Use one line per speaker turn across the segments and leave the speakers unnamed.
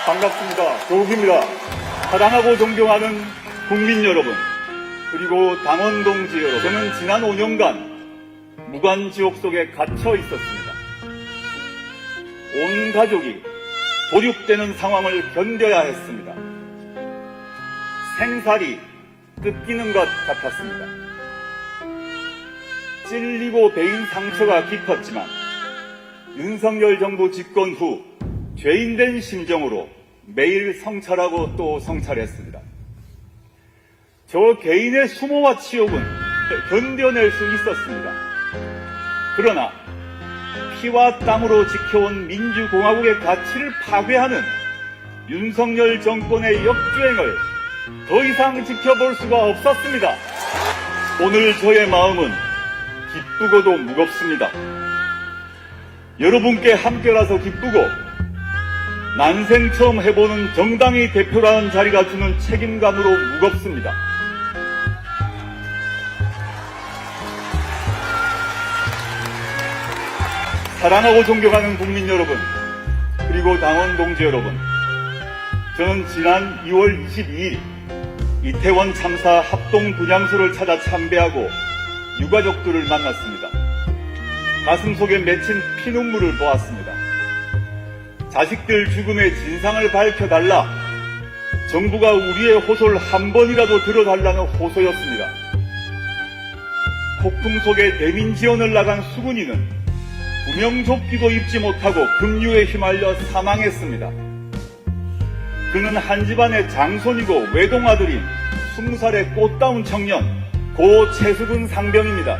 반갑습니다. 조국입니다. 사랑하고 존경하는 국민 여러분, 그리고 당원 동지 여러분, 저는 지난 5년간 무관지옥 속에 갇혀 있었습니다. 온 가족이 도륙되는 상황을 견뎌야 했습니다. 생살이 뜯기는 것 같았습니다. 찔리고 베인 상처가 깊었지만 윤석열 정부 집권 후 죄인된 심정으로 매일 성찰하고 또 성찰했습니다. 저 개인의 수모와 치욕은 견뎌낼 수 있었습니다. 그러나 피와 땀으로 지켜온 민주공화국의 가치를 파괴하는 윤석열 정권의 역주행을 더 이상 지켜볼 수가 없었습니다. 오늘 저의 마음은 기쁘고도 무겁습니다. 여러분께 함께라서 기쁘고 난생 처음 해보는 정당의 대표라는 자리가 주는 책임감으로 무겁습니다. 사랑하고 존경하는 국민 여러분, 그리고 당원 동지 여러분, 저는 지난 2월 22일 이태원 참사 합동 분향소를 찾아 참배하고 유가족들을 만났습니다. 가슴 속에 맺힌 피눈물을 보았습니다. 자식들 죽음의 진상을 밝혀달라, 정부가 우리의 호소를 한 번이라도 들어달라는 호소였습니다. 폭풍 속에 대민 지원을 나간 수근이는 구명조끼도 입지 못하고 급류에 휘말려 사망했습니다. 그는 한 집안의 장손이고 외동아들인 20살의 꽃다운 청년 고 최수근 상병입니다.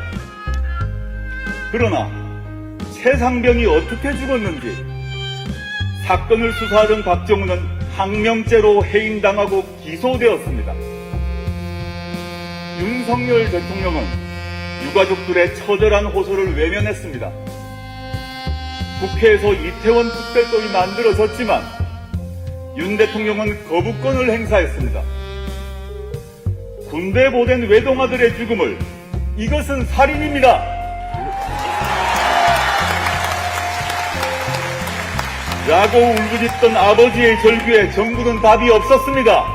그러나 최 상병이 어떻게 죽었는지 사건을 수사하던 박정우는 항명죄로 해임당하고 기소되었습니다. 윤석열 대통령은 유가족들의 처절한 호소를 외면했습니다. 국회에서 이태원 특별법이 만들어졌지만 윤 대통령은 거부권을 행사했습니다. 군대 보낸 외동아들의 죽음을 이것은 살인입니다. 라고 울부짖던 아버지의 절규에 정부는 답이 없었습니다.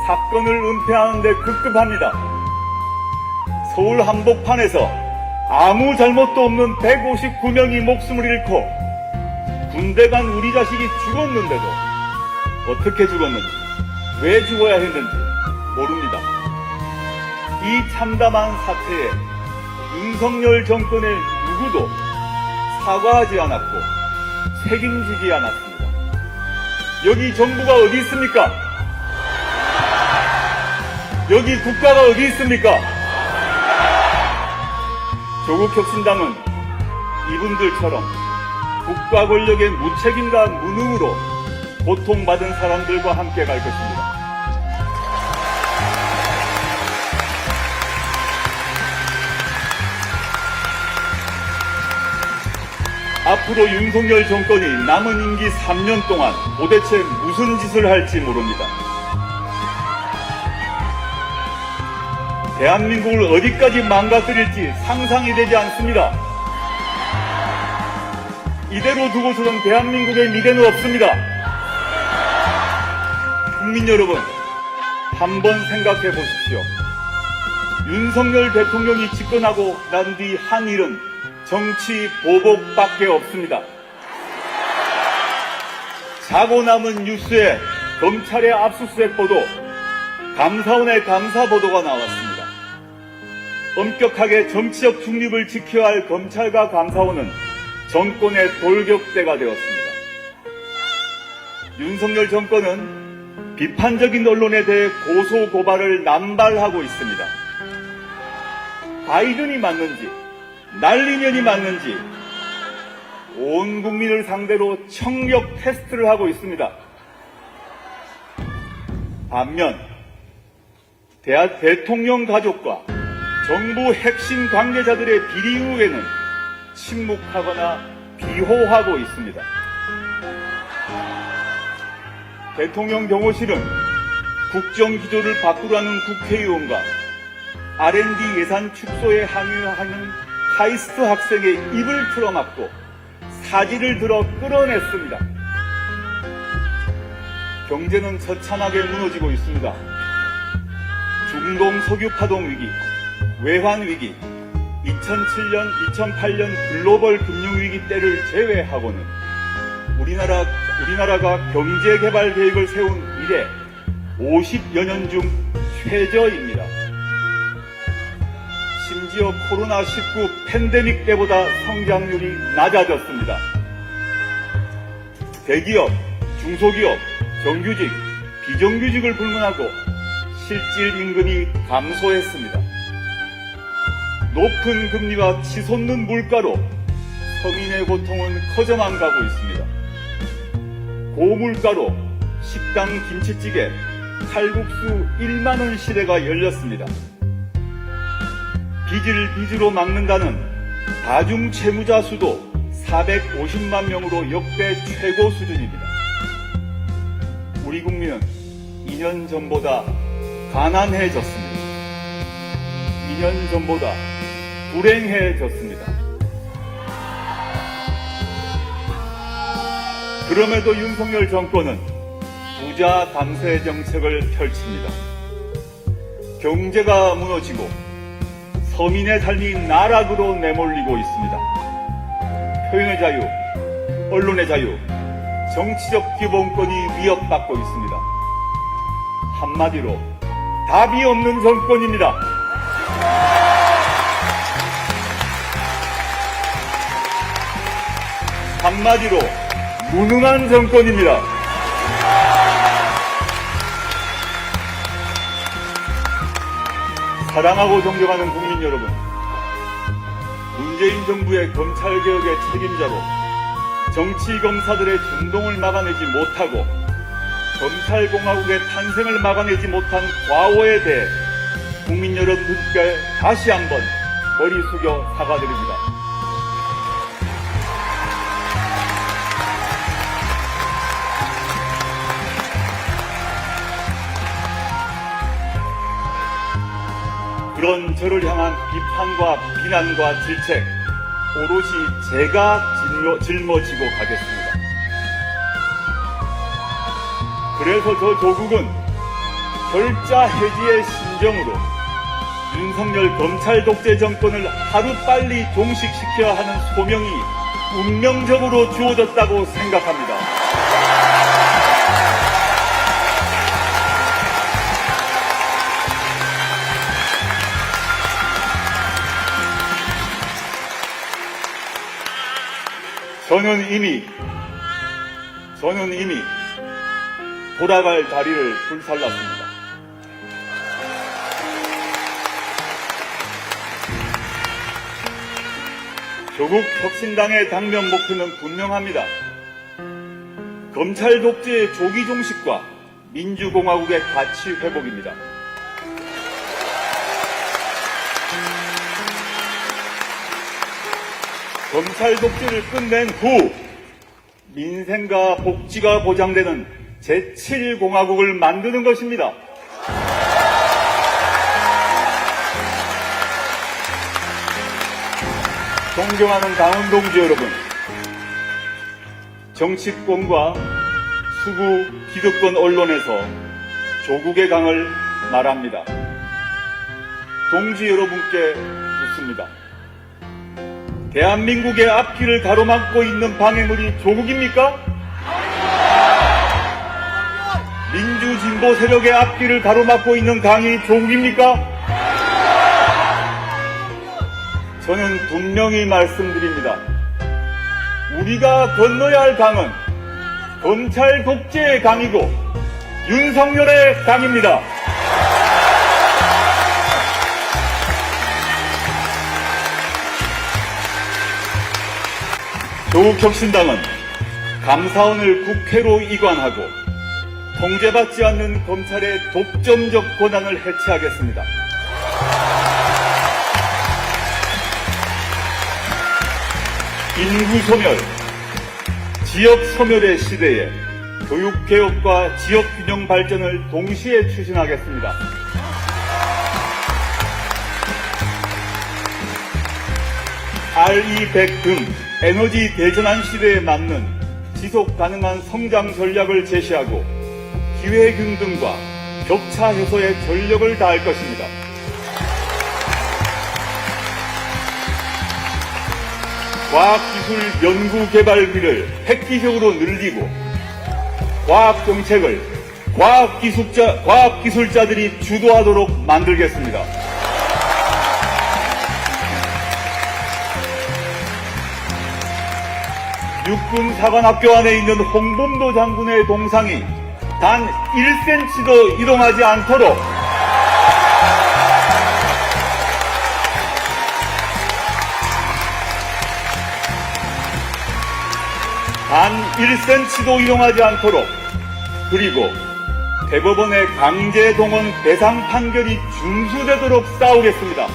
사건을 은폐하는 데 급급합니다. 서울 한복판에서 아무 잘못도 없는 159명이 목숨을 잃고 군대 간 우리 자식이 죽었는데도 어떻게 죽었는지, 왜 죽어야 했는지 모릅니다. 이 참담한 사태에 윤석열 정권의 누구도 사과하지 않았고 책임지지 않았습니다. 여기 정부가 어디 있습니까? 여기 국가가 어디 있습니까? 조국혁신당은 이분들처럼 국가 권력의 무책임과 무능으로 고통받은 사람들과 함께 갈 것입니다. 앞으로 윤석열 정권이 남은 임기 3년 동안 도대체 무슨 짓을 할지 모릅니다. 대한민국을 어디까지 망가뜨릴지 상상이 되지 않습니다. 이대로 두고서는 대한민국의 미래는 없습니다. 국민 여러분, 한번 생각해 보십시오. 윤석열 대통령이 집권하고 난 뒤 한 일은 정치 보복밖에 없습니다. 자고 남은 뉴스에 검찰의 압수수색 보도, 감사원의 감사 보도가 나왔습니다. 엄격하게 정치적 중립을 지켜야 할 검찰과 감사원은 정권의 돌격대가 되었습니다. 윤석열 정권은 비판적인 언론에 대해 고소 고발을 남발하고 있습니다. 바이든이 맞는지 날리면이 맞는지 온 국민을 상대로 청력 테스트를 하고 있습니다. 반면 대통령 가족과 정부 핵심 관계자들의 비리 의혹에는 침묵하거나 비호하고 있습니다. 대통령 경호실은 국정기조를 바꾸라는 국회의원과 R&D 예산 축소에 항의하는 카이스트 학생의 입을 틀어막고 사지를 들어 끌어냈습니다. 경제는 처참하게 무너지고 있습니다. 중동 석유 파동 위기, 외환 위기, 2007년, 2008년 글로벌 금융위기 때를 제외하고는 우리나라가 경제개발 계획을 세운 이래 50여 년 중 최저입니다. 심지어 코로나19 팬데믹 때보다 성장률이 낮아졌습니다. 대기업, 중소기업, 정규직, 비정규직을 불문하고 실질 임금이 감소했습니다. 높은 금리와 치솟는 물가로 서민의 고통은 커져만 가고 있습니다. 고물가로 식당 김치찌개, 칼국수 1만원 시대가 열렸습니다. 빚을 빚으로 막는다는 다중 채무자 수도 450만 명으로 역대 최고 수준입니다. 우리 국민은 2년 전보다 가난해졌습니다. 2년 전보다 불행해졌습니다. 그럼에도 윤석열 정권은 부자 감세 정책을 펼칩니다. 경제가 무너지고 서민의 삶이 나락으로 내몰리고 있습니다. 표현의 자유, 언론의 자유, 정치적 기본권이 위협받고 있습니다. 한마디로 답이 없는 정권입니다. 한마디로 무능한 정권입니다. 사랑하고 존경하는 국민 여러분, 문재인 정부의 검찰개혁의 책임자로 정치검사들의 준동을 막아내지 못하고 검찰공화국의 탄생을 막아내지 못한 과오에 대해 국민 여러분께 다시 한번 머리 숙여 사과드립니다. 그런 저를 향한 비판과 비난과 질책, 오롯이 제가 짊어지고 가겠습니다. 그래서 저 조국은 결자 해지의 심정으로 윤석열 검찰 독재 정권을 하루빨리 종식시켜야 하는 소명이 운명적으로 주어졌다고 생각합니다. 저는 이미 돌아갈 다리를 불살랐습니다. 조국 혁신당의 당면 목표는 분명합니다. 검찰 독재의 조기 종식과 민주공화국의 가치 회복입니다. 검찰 독재를 끝낸 후 민생과 복지가 보장되는 제7공화국을 만드는 것입니다. 존경하는 당원동지 여러분, 정치권과 수구 기득권 언론에서 조국의 강을 말합니다. 동지 여러분께 묻습니다. 대한민국의 앞길을 가로막고 있는 방해물이 조국입니까? 민주진보 세력의 앞길을 가로막고 있는 강이 조국입니까? 저는 분명히 말씀드립니다. 우리가 건너야 할 강은 검찰 독재의 강이고 윤석열의 강입니다. 조국혁신당은 감사원을 국회로 이관하고 통제받지 않는 검찰의 독점적 권한을 해체하겠습니다. 인구소멸, 지역소멸의 시대에 교육개혁과 지역균형 발전을 동시에 추진하겠습니다. RE100 등 에너지 대전환 시대에 맞는 지속가능한 성장 전략을 제시하고 기회균 등과 격차 해소에 전력을 다할 것입니다. 과학기술 연구개발비를 획기적으로 늘리고 과학정책을 과학기술자들이 주도하도록 만들겠습니다. 육군사관학교 안에 있는 홍범도 장군의 동상이 단 1cm도 이동하지 않도록 단 1cm도 이동하지 않도록, 그리고 대법원의 강제동원 배상 판결이 준수되도록 싸우겠습니다.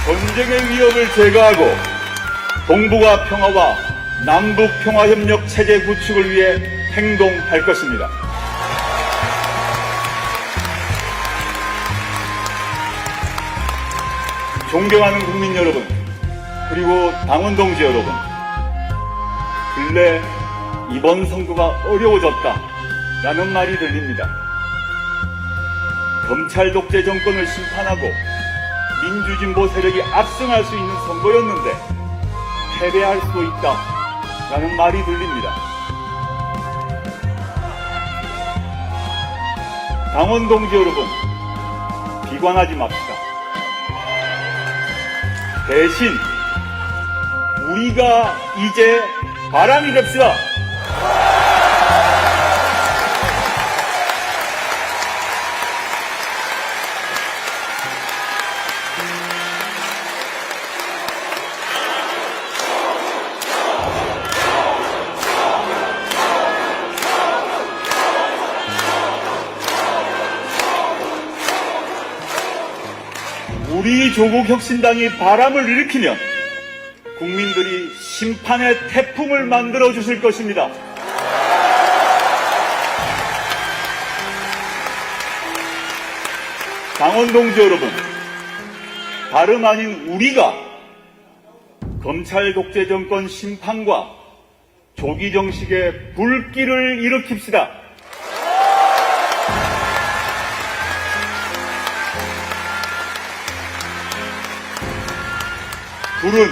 전쟁의 위협을 제거하고 동북아 평화와 남북 평화협력 체제 구축을 위해 행동할 것입니다. 존경하는 국민 여러분, 그리고 당원 동지 여러분, 근래 이번 선거가 어려워졌다라는 말이 들립니다. 검찰 독재 정권을 심판하고 민주진보 세력이 압승할 수 있는 선거였는데 패배할 수도 있다라는 말이 들립니다. 당원 동지 여러분, 비관하지 맙시다. 대신 우리가 이제 바람이 됩시다. 우리 조국혁신당이 바람을 일으키면 국민들이 심판의 태풍을 만들어 주실 것입니다. 당원 동지 여러분, 다름 아닌 우리가 검찰 독재 정권 심판과 조기 정식의 불길을 일으킵시다. 불은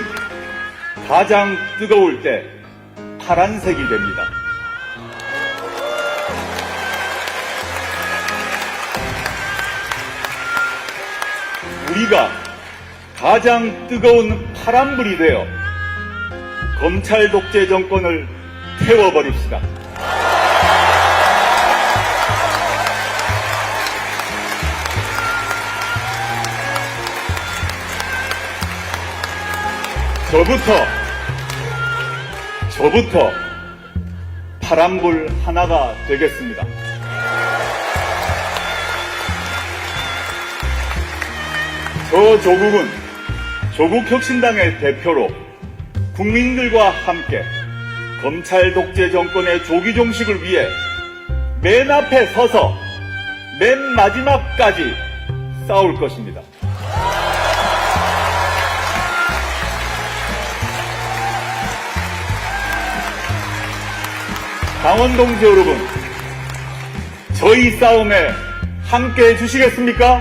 가장 뜨거울 때 파란색이 됩니다. 우리가 가장 뜨거운 파란불이 되어 검찰 독재 정권을 태워버립시다. 저부터 파란불 하나가 되겠습니다. 저 조국은 조국혁신당의 대표로 국민들과 함께 검찰 독재 정권의 조기 종식을 위해 맨 앞에 서서 맨 마지막까지 싸울 것입니다. 당원 동지 여러분, 저희 싸움에 함께 해주시겠습니까?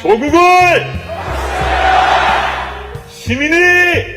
조국을 시민이